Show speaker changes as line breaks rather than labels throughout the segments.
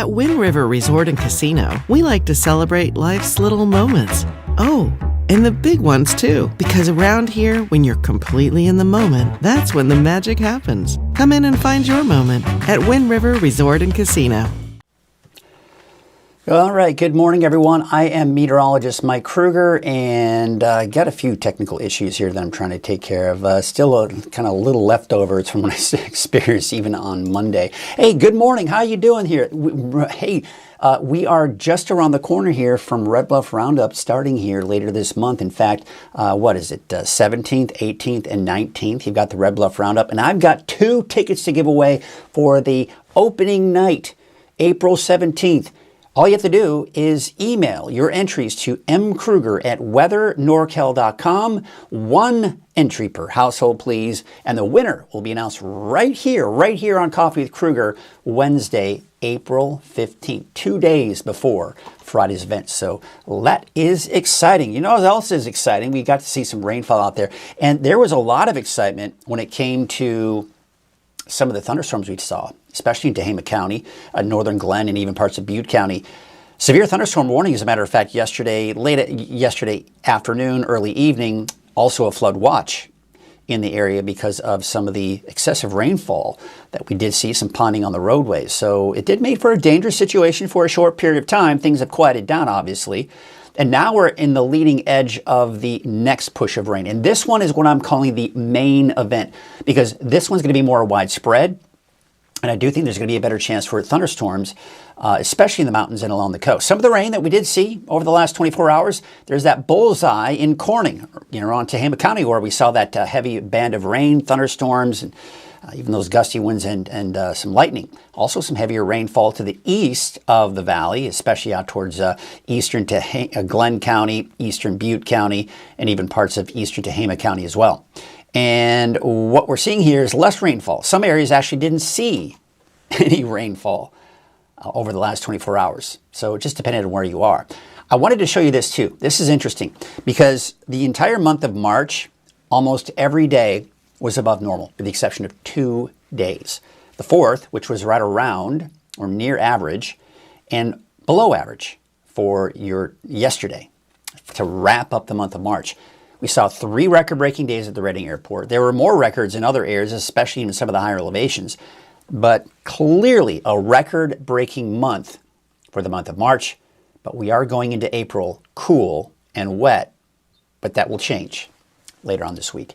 At Wind River Resort and Casino, we like to celebrate life's little moments. Oh, and the big ones too, because around here, when you're completely in the moment, that's when the magic happens. Come in and find your moment at Wind River Resort and Casino.
All right, good morning, everyone. I am meteorologist Mike Krueger, and got a few technical issues here that I'm trying to take care of. Still a kind of little leftovers from what I experienced even on Monday. Hey, good morning. How you doing here? We are just around the corner here from Red Bluff Roundup, starting here later this month. In fact, 17th, 18th, and 19th. You've got the Red Bluff Roundup, and I've got 2 tickets to give away for the opening night, April 17th. All you have to do is email your entries to mkrueger@weathernorcal.com. 1 entry per household, please. And the winner will be announced right here on Coffee with Krueger, Wednesday, April 15th, 2 days before Friday's event. So that is exciting. You know what else is exciting? We got to see some rainfall out there. And there was a lot of excitement when it came to some of the thunderstorms we saw, especially in Tehama County, northern Glen, and even parts of Butte County. Severe thunderstorm warning, as a matter of fact, yesterday afternoon, early evening, also a flood watch in the area because of some of the excessive rainfall that we did see, some ponding on the roadways. So it did make for a dangerous situation for a short period of time. Things have quieted down, obviously. And now we're in the leading edge of the next push of rain. And this one is what I'm calling the main event, because this one's going to be more widespread. And I do think there's going to be a better chance for thunderstorms, especially in the mountains and along the coast. Some of the rain that we did see over the last 24 hours, there's that bullseye in Corning, around Tehama County, where we saw that heavy band of rain, thunderstorms, and even those gusty winds and some lightning. Also some heavier rainfall to the east of the valley, especially out towards eastern Glen County, eastern Butte County, and even parts of eastern Tehama County as well. And what we're seeing here is less rainfall. Some areas actually didn't see any rainfall over the last 24 hours. So it just depended on where you are. I wanted to show you this too. This is interesting because the entire month of March, almost every day was above normal, with the exception of 2 days. The 4th, which was right around or near average, and below average for your yesterday to wrap up the month of March. We saw 3 record-breaking days at the Redding Airport. There were more records in other areas, especially in some of the higher elevations, but clearly a record-breaking month for the month of March. But we are going into April cool and wet, but that will change later on this week.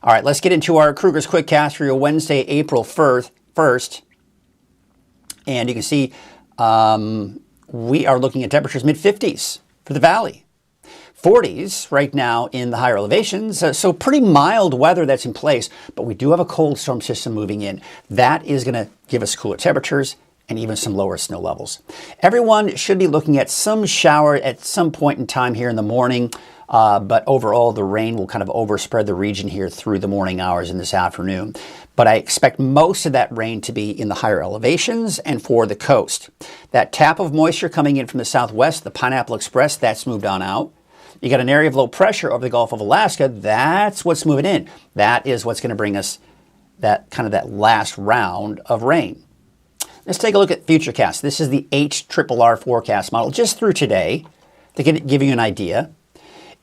All right, let's get into our Krueger's Quickcast for your Wednesday, April 1st. And you can see we are looking at temperatures mid-50s for the valley. 40s right now in the higher elevations, so pretty mild weather that's in place, but we do have a cold storm system moving in. That is going to give us cooler temperatures and even some lower snow levels. Everyone should be looking at some shower at some point in time here in the morning, but overall the rain will kind of overspread the region here through the morning hours in this afternoon. But I expect most of that rain to be in the higher elevations and for the coast. That tap of moisture coming in from the southwest, the Pineapple Express, that's moved on out. You got an area of low pressure over the Gulf of Alaska. That's what's moving in. That is what's going to bring us that last round of rain. Let's take a look at Futurecast. This is the HRRR forecast model just through today to give you an idea.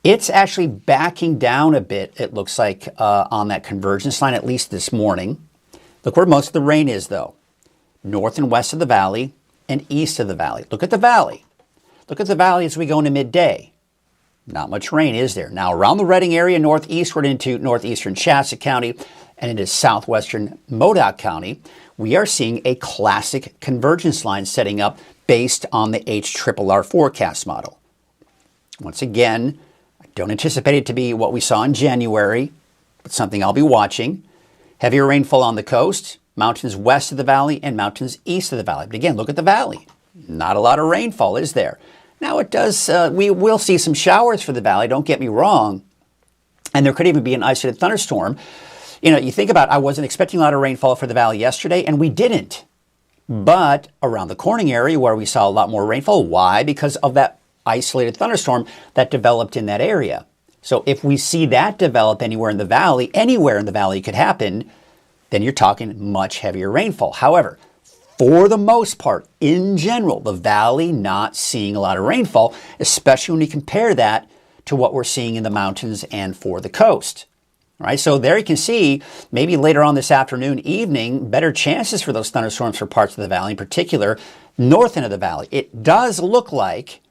It's actually backing down a bit, it looks like, on that convergence line, at least this morning. Look where most of the rain is, though. North and west of the valley and east of the valley. Look at the valley. Look at the valley as we go into midday. Not much rain, is there? Now, around the Redding area, northeastward into northeastern Shasta County and into southwestern Modoc County, we are seeing a classic convergence line setting up based on the HRRR forecast model. Once again, I don't anticipate it to be what we saw in January, but something I'll be watching. Heavier rainfall on the coast, mountains west of the valley and mountains east of the valley. But again, look at the valley. Not a lot of rainfall, is there? Now it does, we will see some showers for the valley, don't get me wrong. And there could even be an isolated thunderstorm. You think about, I wasn't expecting a lot of rainfall for the valley yesterday, and we didn't. But around the Corning area where we saw a lot more rainfall, why? Because of that isolated thunderstorm that developed in that area. So if we see that develop anywhere in the valley could happen, then you're talking much heavier rainfall. However, for the most part, in general, the valley not seeing a lot of rainfall, especially when you compare that to what we're seeing in the mountains and for the coast. All right, so there you can see maybe later on this afternoon, evening, better chances for those thunderstorms for parts of the valley, in particular, north end of the valley. It does look like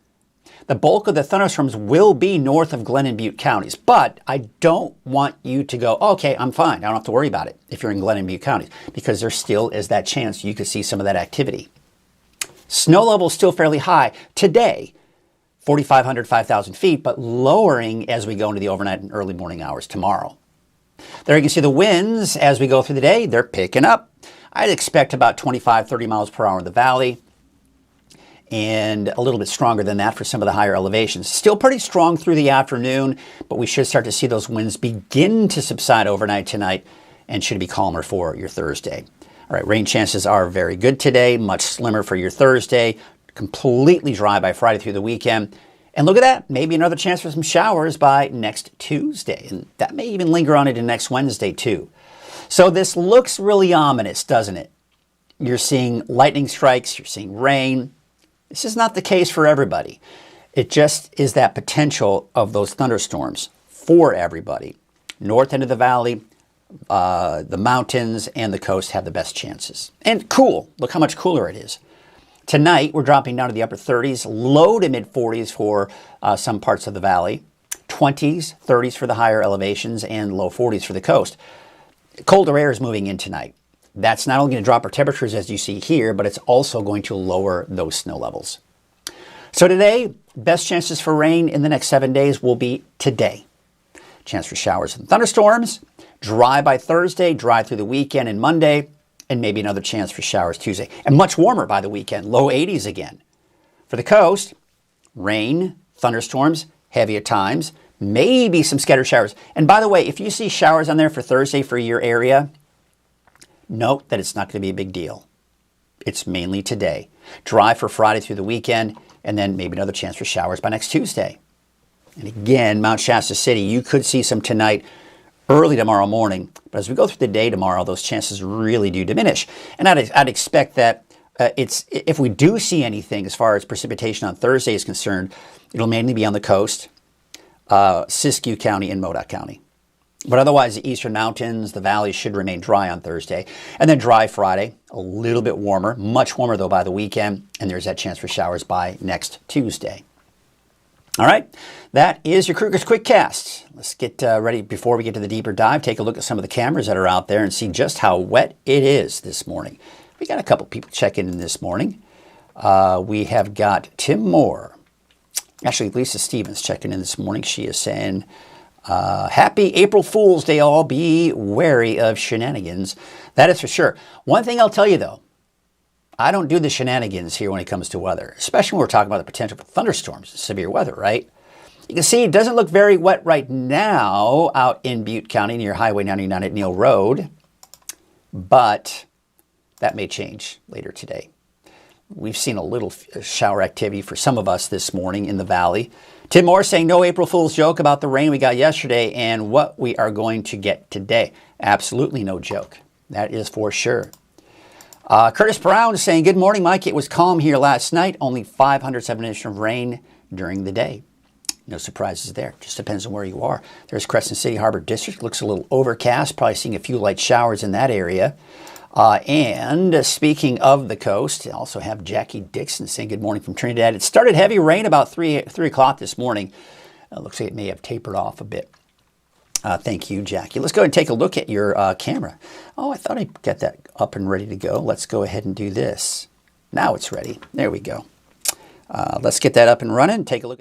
the bulk of the thunderstorms will be north of Glenn and Butte counties, but I don't want you to go, okay, I'm fine. I don't have to worry about it if you're in Glenn and Butte counties, because there still is that chance you could see some of that activity. Snow level is still fairly high today, 4,500, 5,000 feet, but lowering as we go into the overnight and early morning hours tomorrow. There you can see the winds as we go through the day. They're picking up. I'd expect about 25, 30 miles per hour in the valley, and a little bit stronger than that for some of the higher elevations. Still pretty strong through the afternoon, but we should start to see those winds begin to subside overnight tonight and should be calmer for your Thursday. All right, rain chances are very good today, much slimmer for your Thursday, completely dry by Friday through the weekend. And look at that, maybe another chance for some showers by next Tuesday. And that may even linger on into next Wednesday too. So this looks really ominous, doesn't it? You're seeing lightning strikes, you're seeing rain. This is not the case for everybody. It just is that potential of those thunderstorms for everybody. North end of the valley, the mountains, and the coast have the best chances. And cool, look how much cooler it is. Tonight, we're dropping down to the upper 30s, low to mid 40s for some parts of the valley, 20s, 30s for the higher elevations, and low 40s for the coast. Colder air is moving in tonight. That's not only going to drop our temperatures as you see here, but it's also going to lower those snow levels. So today, best chances for rain in the next 7 days will be today. Chance for showers and thunderstorms, dry by Thursday, dry through the weekend and Monday, and maybe another chance for showers Tuesday. And much warmer by the weekend, low 80s again. For the coast, rain, thunderstorms, heavy at times, maybe some scattered showers. And by the way, if you see showers on there for Thursday for your area, note that it's not going to be a big deal. It's mainly today. Dry for Friday through the weekend, and then maybe another chance for showers by next Tuesday. And again, Mount Shasta City, you could see some tonight, early tomorrow morning. But as we go through the day tomorrow, those chances really do diminish. And I'd expect that if we do see anything as far as precipitation on Thursday is concerned, it'll mainly be on the coast, Siskiyou County and Modoc County. But otherwise, the eastern mountains, the valleys should remain dry on Thursday. And then dry Friday, a little bit warmer, much warmer though by the weekend. And there's that chance for showers by next Tuesday. All right, that is your Krueger's Quickcast. Let's get ready before we get to the deeper dive. Take a look at some of the cameras that are out there and see just how wet it is this morning. We got a couple people checking in this morning. We have got Tim Moore. Actually, Lisa Stevens checking in this morning. She is saying, happy April Fool's Day, all. Be wary of shenanigans. That is for sure. One thing I'll tell you, though, I don't do the shenanigans here when it comes to weather, especially when we're talking about the potential for thunderstorms and severe weather, right? You can see it doesn't look very wet right now out in Butte County near Highway 99 at Neal Road, but that may change later today. We've seen a little shower activity for some of us this morning in the valley. Tim Moore saying no April Fool's joke about the rain we got yesterday and what we are going to get today. Absolutely no joke. That is for sure. Curtis Brown is saying, good morning, Mike. It was calm here last night. Only 507 inches of rain during the day. No surprises there. Just depends on where you are. There's Crescent City Harbor District. Looks a little overcast. Probably seeing a few light showers in that area. And speaking of the coast, I also have Jackie Dixon saying good morning from Trinidad. It started heavy rain about 3 o'clock this morning. Looks like it may have tapered off a bit. Thank you, Jackie. Let's go ahead and take a look at your camera. Oh, I thought I'd get that up and ready to go. Let's go ahead and do this. Now it's ready. There we go. Let's get that up and running. Take a look.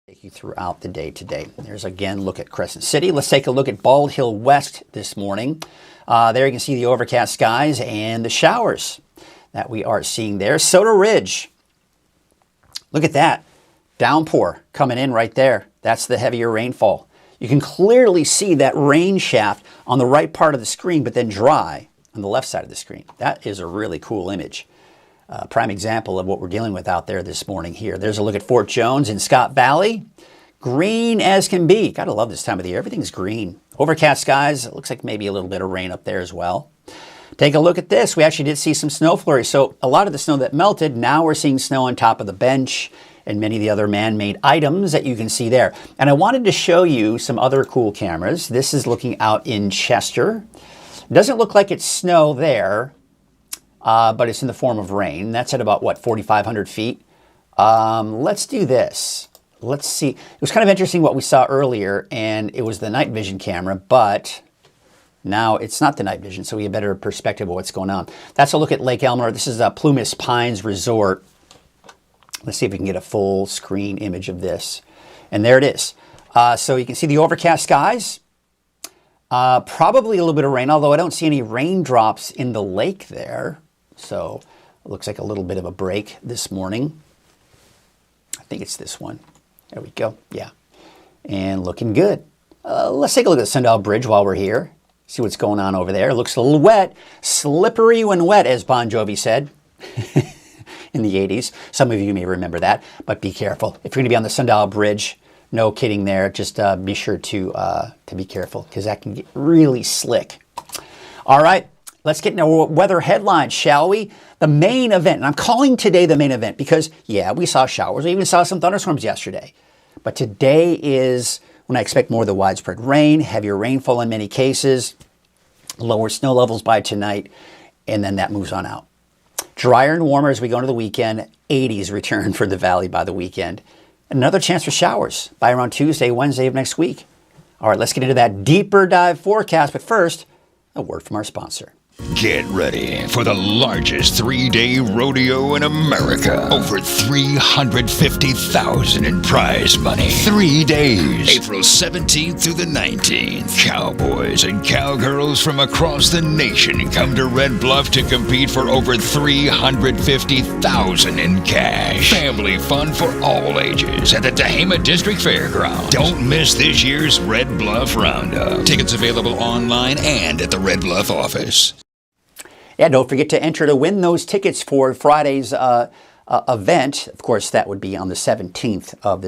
Take you throughout the day today. There's again look at Crescent City. Let's take a look at Bald Hill West this morning. There you can see the overcast skies and the showers that we are seeing there. Soda Ridge. Look at that. Downpour coming in right there. That's the heavier rainfall. You can clearly see that rain shaft on the right part of the screen, but then dry. on the left side of the screen. That is a really cool image. Prime example of what we're dealing with out there this morning here. There's a look at Fort Jones in Scott Valley. Green as can be. Gotta love this time of the year. Everything's green. Overcast skies. It looks like maybe a little bit of rain up there as well. Take a look at this. We actually did see some snow flurries. So a lot of the snow that melted, now we're seeing snow on top of the bench and many of the other man-made items that you can see there. And I wanted to show you some other cool cameras. This is looking out in Chester. It doesn't look like it's snow there, but it's in the form of rain. That's at about, what, 4,500 feet? Let's do this. Let's see. It was kind of interesting what we saw earlier, and it was the night vision camera, but now it's not the night vision, so we have a better perspective of what's going on. That's a look at Lake Elmore. This is Plumas Pines Resort. Let's see if we can get a full screen image of this. And there it is. So you can see the overcast skies. Probably a little bit of rain, although I don't see any raindrops in the lake there. So it looks like a little bit of a break this morning. I think it's this one. There we go. Yeah. And looking good. Let's take a look at the Sundial Bridge while we're here. See what's going on over there. It looks a little wet. Slippery when wet, as Bon Jovi said in the 80s. Some of you may remember that, but be careful. If you're going to be on the Sundial Bridge, no kidding there, just be sure to be careful because that can get really slick. All right, let's get into weather headlines, shall we? The main event, and I'm calling today the main event because, yeah, we saw showers. We even saw some thunderstorms yesterday. But today is when I expect more of the widespread rain, heavier rainfall in many cases, lower snow levels by tonight, and then that moves on out. Drier and warmer as we go into the weekend. 80s return for the valley by the weekend. Another chance for showers by around Tuesday, Wednesday of next week. All right, let's get into that deeper dive forecast. But first, a word from our sponsor.
Get ready for the largest 3-day rodeo in America. Over $350,000 in prize money. 3 days. April 17th through the 19th. Cowboys and cowgirls from across the nation come to Red Bluff to compete for over $350,000 in cash. Family fun for all ages at the Tehama District Fairgrounds. Don't miss this year's Red Bluff Roundup. Tickets available online and at the Red Bluff office.
Yeah, don't forget to enter to win those tickets for Friday's event. Of course, that would be on the 17th of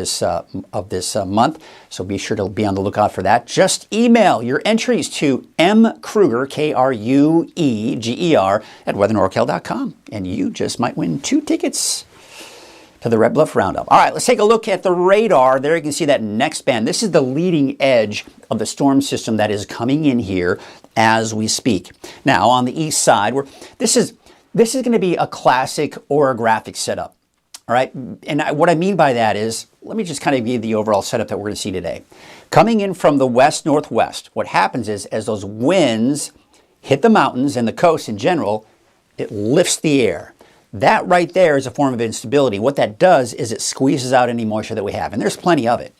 this month. So be sure to be on the lookout for that. Just email your entries to mkrueger, Krueger, at weathernorcal.com. And you just might win 2 tickets to the Red Bluff Roundup. All right, let's take a look at the radar. There you can see that next band. This is the leading edge of the storm system that is coming in here as we speak. Now, on the east side, this is going to be a classic orographic setup. All right, and what I mean by that is, let me just kind of give you the overall setup that we're going to see today. Coming in from the west-northwest, what happens is as those winds hit the mountains and the coast in general, it lifts the air. That right there is a form of instability. What that does is it squeezes out any moisture that we have, and there's plenty of it.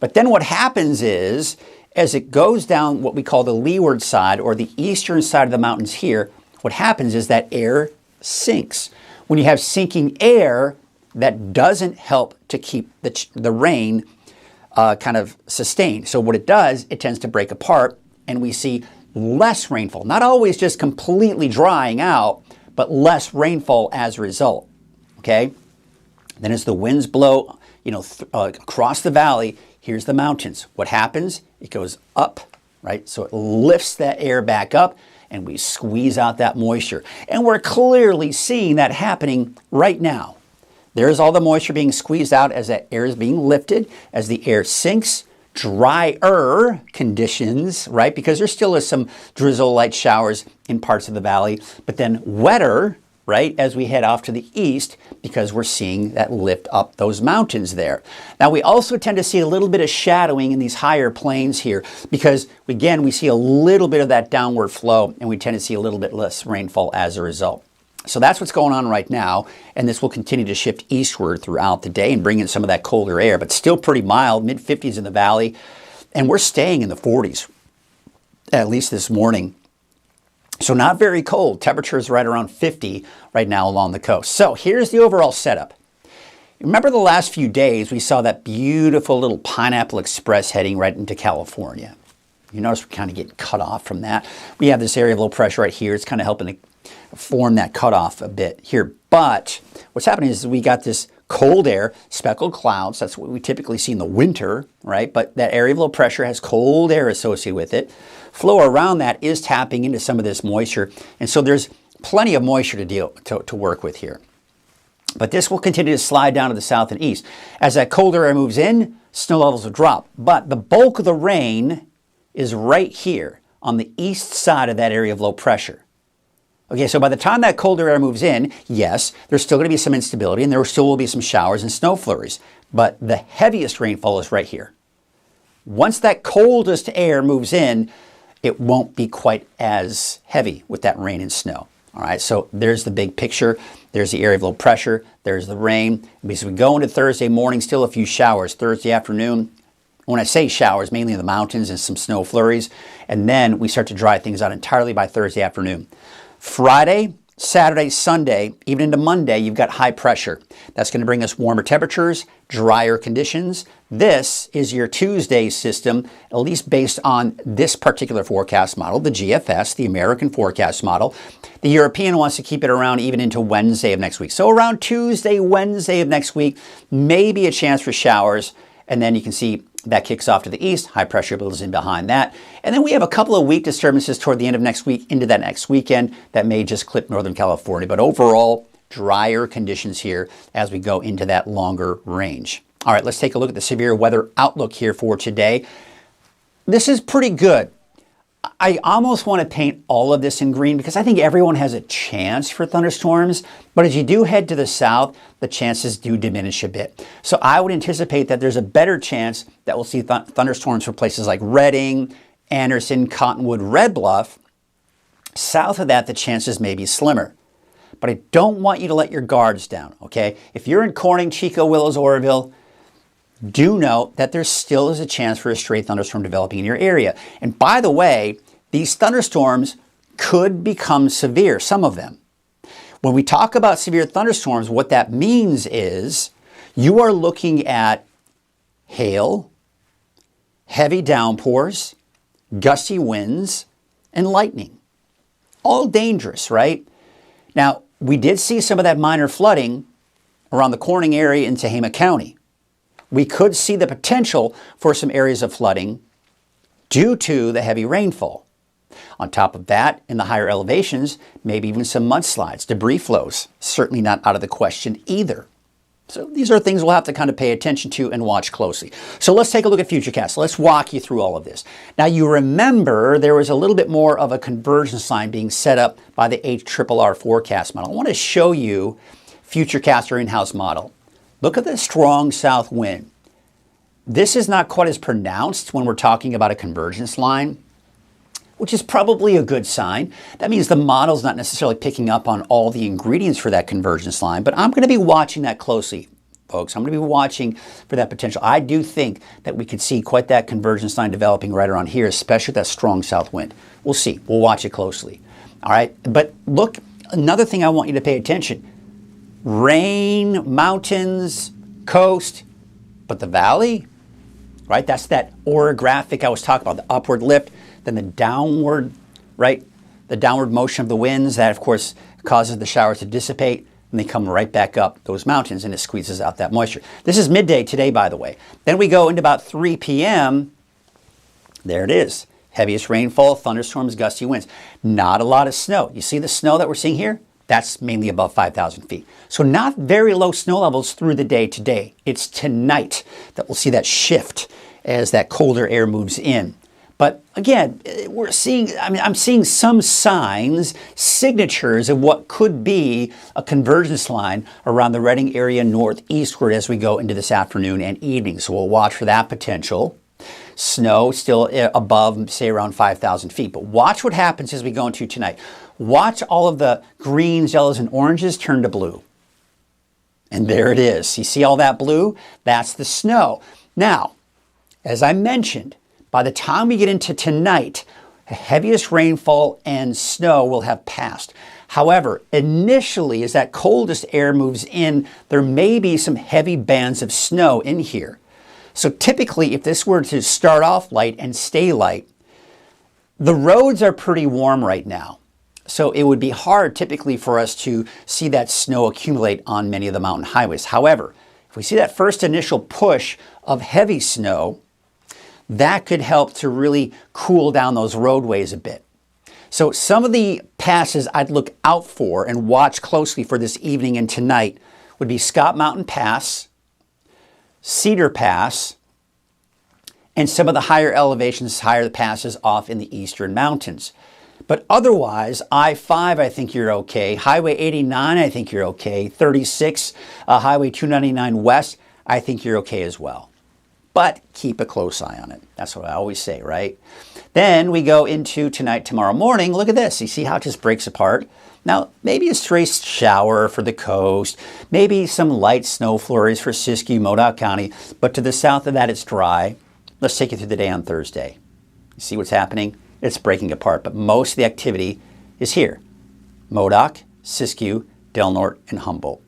But then what happens is, as it goes down what we call the leeward side or the eastern side of the mountains here, what happens is that air sinks. When you have sinking air, that doesn't help to keep the rain kind of sustained. So what it does, it tends to break apart, and we see less rainfall. Not always just completely drying out, but less rainfall as a result, okay? Then as the winds blow, across the valley, here's the mountains. What happens? It goes up, right? So it lifts that air back up, and we squeeze out that moisture. And we're clearly seeing that happening right now. There's all the moisture being squeezed out as that air is being lifted, as the air sinks. Drier conditions, right? Because there still is some drizzle, light showers in parts of the valley, but then wetter, right? As we head off to the east, because we're seeing that lift up those mountains there. Now, we also tend to see a little bit of shadowing in these higher plains here, because again, we see a little bit of that downward flow, and we tend to see a little bit less rainfall as a result. So that's what's going on right now, and this will continue to shift eastward throughout the day and bring in some of that colder air, but still pretty mild, mid-50s in the valley, and we're staying in the 40s, at least this morning. So not very cold. Temperatures right around 50 right now along the coast. So here's the overall setup. Remember the last few days, we saw that beautiful little Pineapple Express heading right into California. You notice we're kind of getting cut off from that. We have this area of low pressure right here. It's kind of helping to form that cutoff a bit here. But what's happening is we got this cold air, speckled clouds. That's what we typically see in the winter, right? But that area of low pressure has cold air associated with it. Flow around that is tapping into some of this moisture. And so there's plenty of moisture to work with here. But this will continue to slide down to the south and east. As that colder air moves in, snow levels will drop. But the bulk of the rain is right here on the east side of that area of low pressure. Okay, so by the time that colder air moves in, yes, there's still going to be some instability and there still will be some showers and snow flurries. But the heaviest rainfall is right here. Once that coldest air moves in, it won't be quite as heavy with that rain and snow. All right, so there's the big picture. There's the area of low pressure. There's the rain. As we go into Thursday morning, still a few showers. Thursday afternoon, when I say showers, mainly in the mountains and some snow flurries. And then we start to dry things out entirely by Thursday afternoon. Friday, Saturday, Sunday, even into Monday, you've got high pressure. That's going to bring us warmer temperatures, drier conditions. This is your Tuesday system, at least based on this particular forecast model, the GFS, the American forecast model. The European wants to keep it around even into Wednesday of next week. So around Tuesday, Wednesday of next week, maybe a chance for showers. And then you can see that kicks off to the east. High pressure builds in behind that. And then we have a couple of weak disturbances toward the end of next week into that next weekend that may just clip Northern California. But overall, drier conditions here as we go into that longer range. All right, let's take a look at the severe weather outlook here for today. This is pretty good. I almost want to paint all of this in green because I think everyone has a chance for thunderstorms. But as you do head to the south, the chances do diminish a bit. So I would anticipate that there's a better chance that we'll see thunderstorms for places like Redding, Anderson, Cottonwood, Red Bluff. South of that, the chances may be slimmer. But I don't want you to let your guards down, okay? If you're in Corning, Chico, Willows, Oroville, do note that there still is a chance for a stray thunderstorm developing in your area. And by the way, these thunderstorms could become severe, some of them. When we talk about severe thunderstorms, what that means is you are looking at hail, heavy downpours, gusty winds, and lightning. All dangerous, right? Now, we did see some of that minor flooding around the Corning area in Tehama County. We could see the potential for some areas of flooding due to the heavy rainfall. On top of that, in the higher elevations, maybe even some mudslides, debris flows, certainly not out of the question either. So these are things we'll have to kind of pay attention to and watch closely. So let's take a look at Futurecast. Let's walk you through all of this. Now you remember there was a little bit more of a convergence line being set up by the HRRR forecast model. I want to show you Futurecast, our in-house model. Look at the strong south wind. This is not quite as pronounced when we're talking about a convergence line, which is probably a good sign. That means the model's not necessarily picking up on all the ingredients for that convergence line, but I'm going to be watching that closely, folks. I'm going to be watching for that potential. I do think that we could see quite that convergence line developing right around here, especially with that strong south wind. We'll see. We'll watch it closely. All right. But look, another thing I want you to pay attention. Rain, mountains, coast, but the valley, right? That's that orographic I was talking about, the upward lift, then the downward, right? The downward motion of the winds, that of course causes the showers to dissipate, and they come right back up those mountains, and it squeezes out that moisture. This is midday today, by the way. Then we go into about 3 p.m. There it is. Heaviest rainfall, thunderstorms, gusty winds. Not a lot of snow. You see the snow that we're seeing here? That's mainly above 5,000 feet. So not very low snow levels through the day today. It's tonight that we'll see that shift as that colder air moves in. But again, I'm seeing some signs, signatures of what could be a convergence line around the Redding area northeastward as we go into this afternoon and evening. So we'll watch for that potential. Snow still above, say, around 5,000 feet. But watch what happens as we go into tonight. Watch all of the greens, yellows, and oranges turn to blue. And there it is. You see all that blue? That's the snow. Now, as I mentioned, by the time we get into tonight, the heaviest rainfall and snow will have passed. However, initially, as that coldest air moves in, there may be some heavy bands of snow in here. So typically, if this were to start off light and stay light, The roads are pretty warm right now, so it would be hard typically for us to see that snow accumulate on many of the mountain highways. However, if we see that first initial push of heavy snow, that could help to really cool down those roadways a bit. So some of the passes I'd look out for and watch closely for this evening and tonight would be Scott Mountain Pass, Cedar Pass, and some of the higher elevations, higher passes off in the eastern mountains. But otherwise, I-5, I think you're okay. Highway 89, I think you're okay. 36, Highway 299 West, I think you're okay as well. But keep a close eye on it. That's what I always say, right? Then we go into tonight, tomorrow morning. Look at this. You see how it just breaks apart? Now, maybe a stray shower for the coast, maybe some light snow flurries for Siskiyou, Modoc County, but to the south of that, it's dry. Let's take you through the day on Thursday. You see what's happening? It's breaking apart, but most of the activity is here. Modoc, Siskiyou, Del Norte, and Humboldt.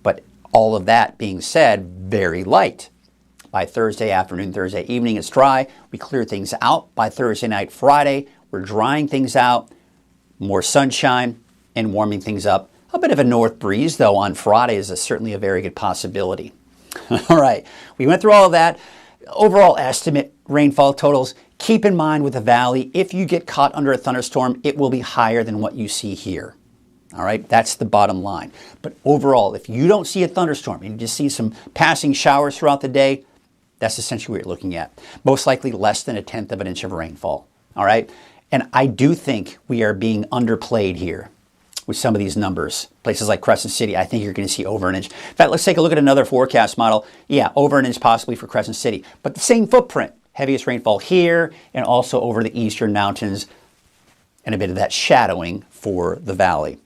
But all of that being said, very light. By Thursday afternoon, Thursday evening, it's dry. We clear things out. By Thursday night, Friday, we're drying things out. More sunshine and warming things up. A bit of a north breeze, though, on Friday is certainly a very good possibility. All right, we went through all of that. Overall estimate, rainfall totals. Keep in mind with the valley, if you get caught under a thunderstorm, it will be higher than what you see here. All right, that's the bottom line. But overall, if you don't see a thunderstorm and you just see some passing showers throughout the day, that's essentially what you're looking at. Most likely less than 1/10 of an inch of rainfall. All right, and I do think we are being underplayed here with some of these numbers. Places like Crescent City, I think you're going to see over an inch. In fact, let's take a look at another forecast model. Yeah, over an inch possibly for Crescent City, but the same footprint. Heaviest rainfall here and also over the eastern mountains and a bit of that shadowing for the valley.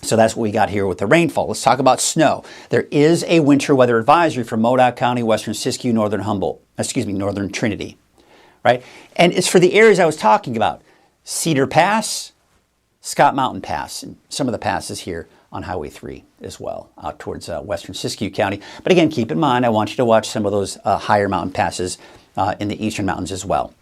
So that's what we got here with the rainfall. Let's talk about snow. There is a winter weather advisory for Modoc County, Western Siskiyou, Northern Trinity, right? And it's for the areas I was talking about. Cedar Pass, Scott Mountain Pass, and some of the passes here on Highway 3 as well, out towards Western Siskiyou County. But again, keep in mind, I want you to watch some of those higher mountain passes in the eastern mountains as well.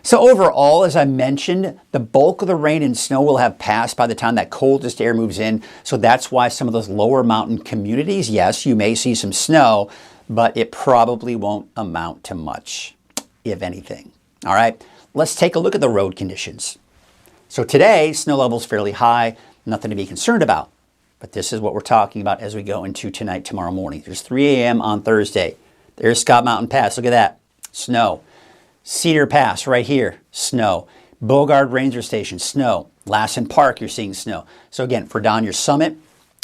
So overall, as I mentioned, the bulk of the rain and snow will have passed by the time that coldest air moves in. So that's why some of those lower mountain communities, yes, you may see some snow, but it probably won't amount to much, if anything. All right, let's take a look at the road conditions. So today, snow level's fairly high, nothing to be concerned about. But this is what we're talking about as we go into tonight, tomorrow morning. There's 3 a.m. on Thursday. There's Scott Mountain Pass. Look at that. Snow. Cedar Pass right here. Snow. Beauregard Ranger Station. Snow. Lassen Park, you're seeing snow. So again, for down your summit,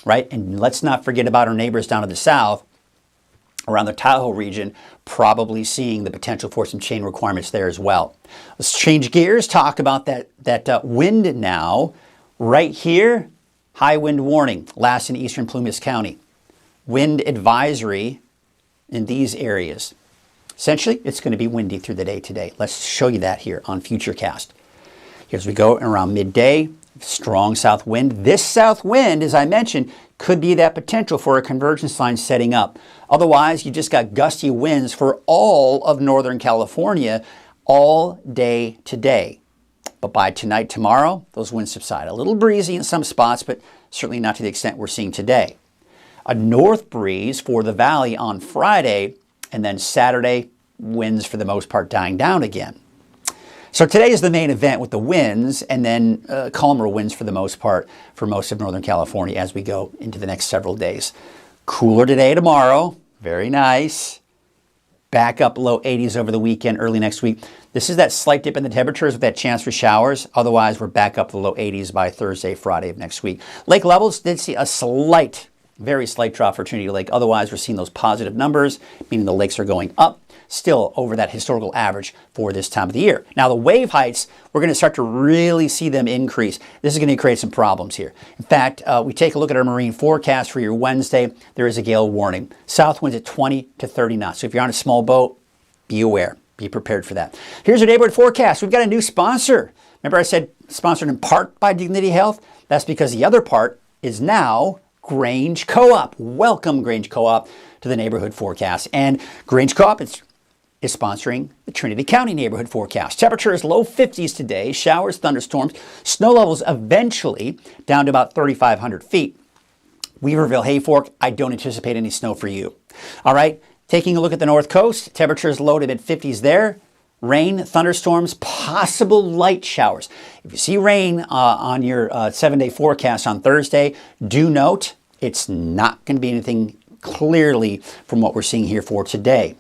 right? And let's not forget about our neighbors down to the south, around the Tahoe region, probably seeing the potential for some chain requirements there as well. Let's change gears, talk about that wind now. Right here, high wind warning, last in eastern Plumas County. Wind advisory in these areas. Essentially, it's going to be windy through the day today. Let's show you that here on Futurecast. Here as we go around midday, strong south wind. This south wind, as I mentioned, could be that potential for a convergence line setting up. Otherwise, you just got gusty winds for all of Northern California all day today. But by tonight, tomorrow, those winds subside. A little breezy in some spots, but certainly not to the extent we're seeing today. A north breeze for the valley on Friday, and then Saturday, winds for the most part dying down again. So today is the main event with the winds, and then calmer winds for the most part for most of Northern California as we go into the next several days. Cooler today, tomorrow. Very nice. Back up low 80s over the weekend, early next week. This is that slight dip in the temperatures with that chance for showers. Otherwise, we're back up to the low 80s by Thursday, Friday of next week. Lake levels did see a very slight drop for Trinity Lake. Otherwise, we're seeing those positive numbers, meaning the lakes are going up, still over that historical average for this time of the year. Now, the wave heights, we're going to start to really see them increase. This is going to create some problems here. In fact, we take a look at our marine forecast for your Wednesday. There is a gale warning. South winds at 20 to 30 knots. So if you're on a small boat, be aware. Be prepared for that. Here's our neighborhood forecast. We've got a new sponsor. Remember I said sponsored in part by Dignity Health? That's because the other part is now Grange Co-op. Welcome, Grange Co-op, to the neighborhood forecast. And Grange Co-op, it's is sponsoring the Trinity County neighborhood forecast. Temperatures low 50s today, showers, thunderstorms, snow levels eventually down to about 3,500 feet. Weaverville, Hayfork, I don't anticipate any snow for you. All right, taking a look at the North Coast, temperatures low to mid 50s there. Rain, thunderstorms, possible light showers. If you see rain on your 7-day forecast on Thursday, do note it's not going to be anything clearly from what we're seeing here for today.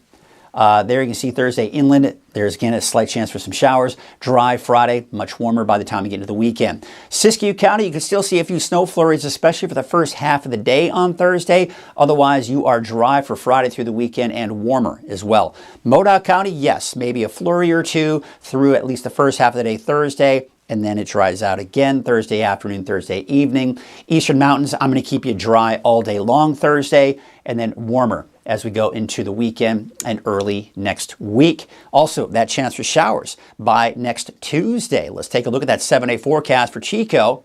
There you can see Thursday inland. There's again a slight chance for some showers. Dry Friday, much warmer by the time you get into the weekend. Siskiyou County, you can still see a few snow flurries, especially for the first half of the day on Thursday. Otherwise, you are dry for Friday through the weekend and warmer as well. Modoc County, yes, maybe a flurry or two through at least the first half of the day Thursday. And then it dries out again Thursday afternoon, Thursday evening. Eastern Mountains, I'm going to keep you dry all day long Thursday and then warmer as we go into the weekend and early next week. Also, that chance for showers by next Tuesday. Let's take a look at that 7-day forecast for Chico.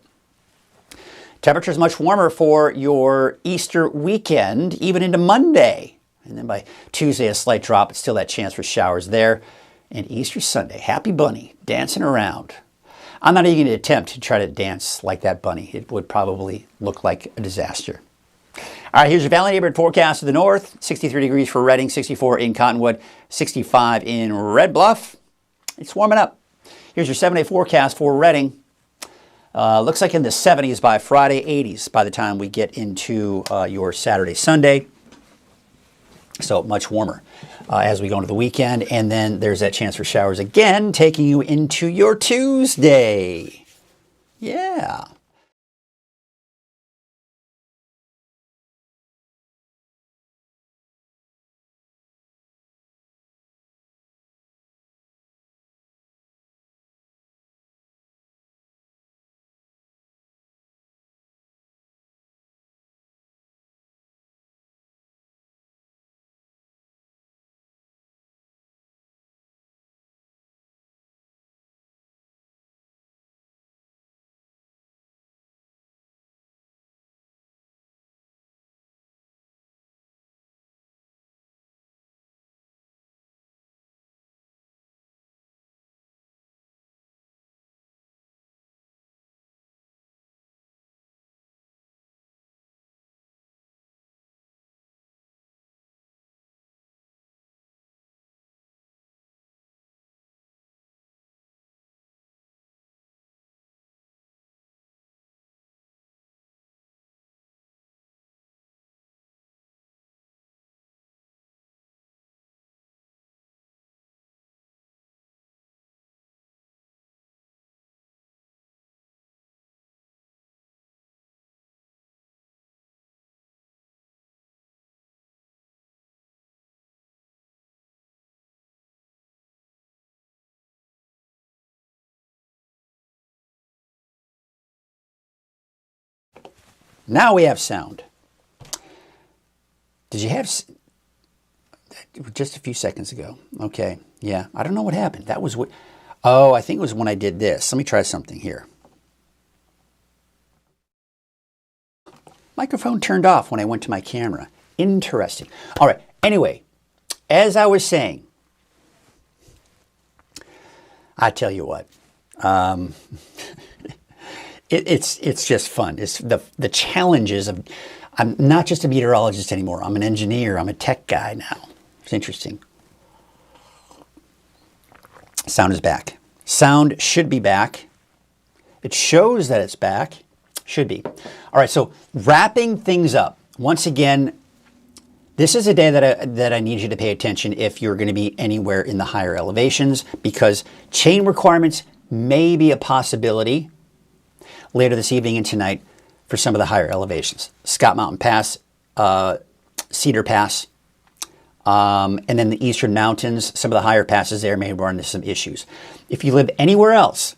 Temperatures much warmer for your Easter weekend, even into Monday. And then by Tuesday, a slight drop, but still that chance for showers there. And Easter Sunday, Happy Bunny dancing around. I'm not even going to attempt to try to dance like that bunny. It would probably look like a disaster. All right, here's your Valley neighborhood forecast to the north. 63 degrees for Redding, 64 in Cottonwood, 65 in Red Bluff. It's warming up. Here's your 7-day forecast for Redding. Looks like in the 70s by Friday, 80s by the time we get into your Saturday, Sunday. So much warmer as we go into the weekend. And then there's that chance for showers again, taking you into your Tuesday. Yeah. Now we have sound. Did you have just a few seconds ago? Okay, yeah, I don't know what happened. That was what, oh, I think it was when I did this. Let me try something here. Microphone turned off when I went to my camera. Interesting. All right, anyway, as I was saying, I tell you what, it's just fun. It's the challenges of, I'm not just a meteorologist anymore. I'm an engineer. I'm a tech guy now. It's interesting. Sound is back. Sound should be back. It shows that it's back. Should be. All right, so wrapping things up. Once again, this is a day that I need you to pay attention if you're going to be anywhere in the higher elevations, because chain requirements may be a possibility later this evening and tonight for some of the higher elevations. Scott Mountain Pass, Cedar Pass, and then the Eastern Mountains, some of the higher passes there may run into some issues. If you live anywhere else,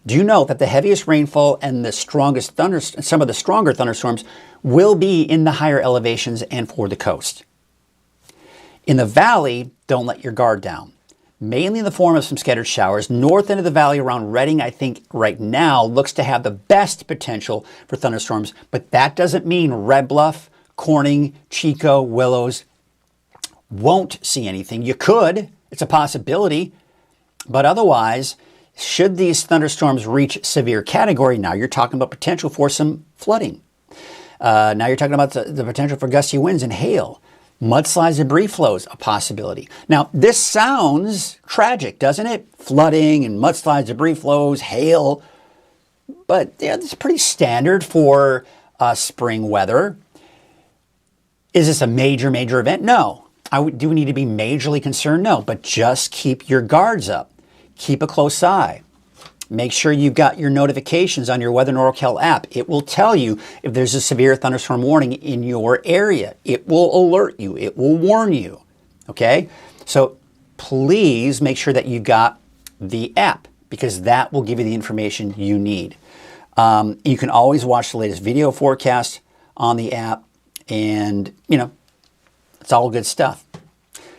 do know that the heaviest rainfall and the strongest some of the stronger thunderstorms will be in the higher elevations and for the coast. In the valley, don't let your guard down. Mainly in the form of some scattered showers. North end of the valley around Redding, I think right now looks to have the best potential for thunderstorms, but that doesn't mean Red Bluff, Corning, Chico, Willows won't see anything. You could, It's a possibility. But otherwise, should these thunderstorms reach severe category, now you're talking about potential for some flooding. Now you're talking about the potential for gusty winds and hail. Mudslides, debris flows, a possibility. Now, this sounds tragic, doesn't it? Flooding and mudslides, debris flows, hail. But yeah, it's pretty standard for spring weather. Is this a major event? No. Do we need to be majorly concerned? No. But just keep your guards up. Keep a close eye. Make sure you've got your notifications on your Weather NorCal app. It will tell you if there's a severe thunderstorm warning in your area. It will alert you. It will warn you. Okay? So please make sure that you got the app, because that will give you the information you need. You can always watch the latest video forecast on the app, and, it's all good stuff.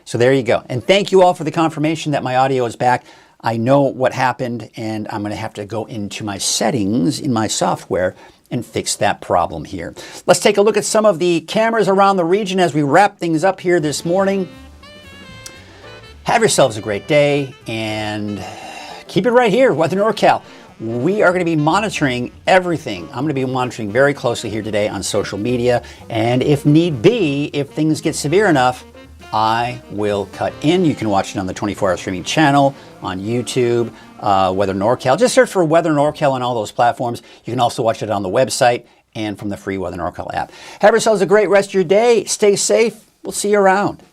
So there you go. And thank you all for the confirmation that my audio is back. I know what happened, and I'm going to have to go into my settings in my software and fix that problem here. Let's take a look at some of the cameras around the region as we wrap things up here this morning. Have yourselves a great day, and keep it right here, Weather NorCal. We are going to be monitoring everything. I'm going to be monitoring very closely here today on social media, and if need be, if things get severe enough, I will cut in. You can watch it on the 24-hour streaming channel, on YouTube, Weather NorCal. Just search for Weather NorCal on all those platforms. You can also watch it on the website and from the free Weather NorCal app. Have yourselves a great rest of your day. Stay safe. We'll see you around.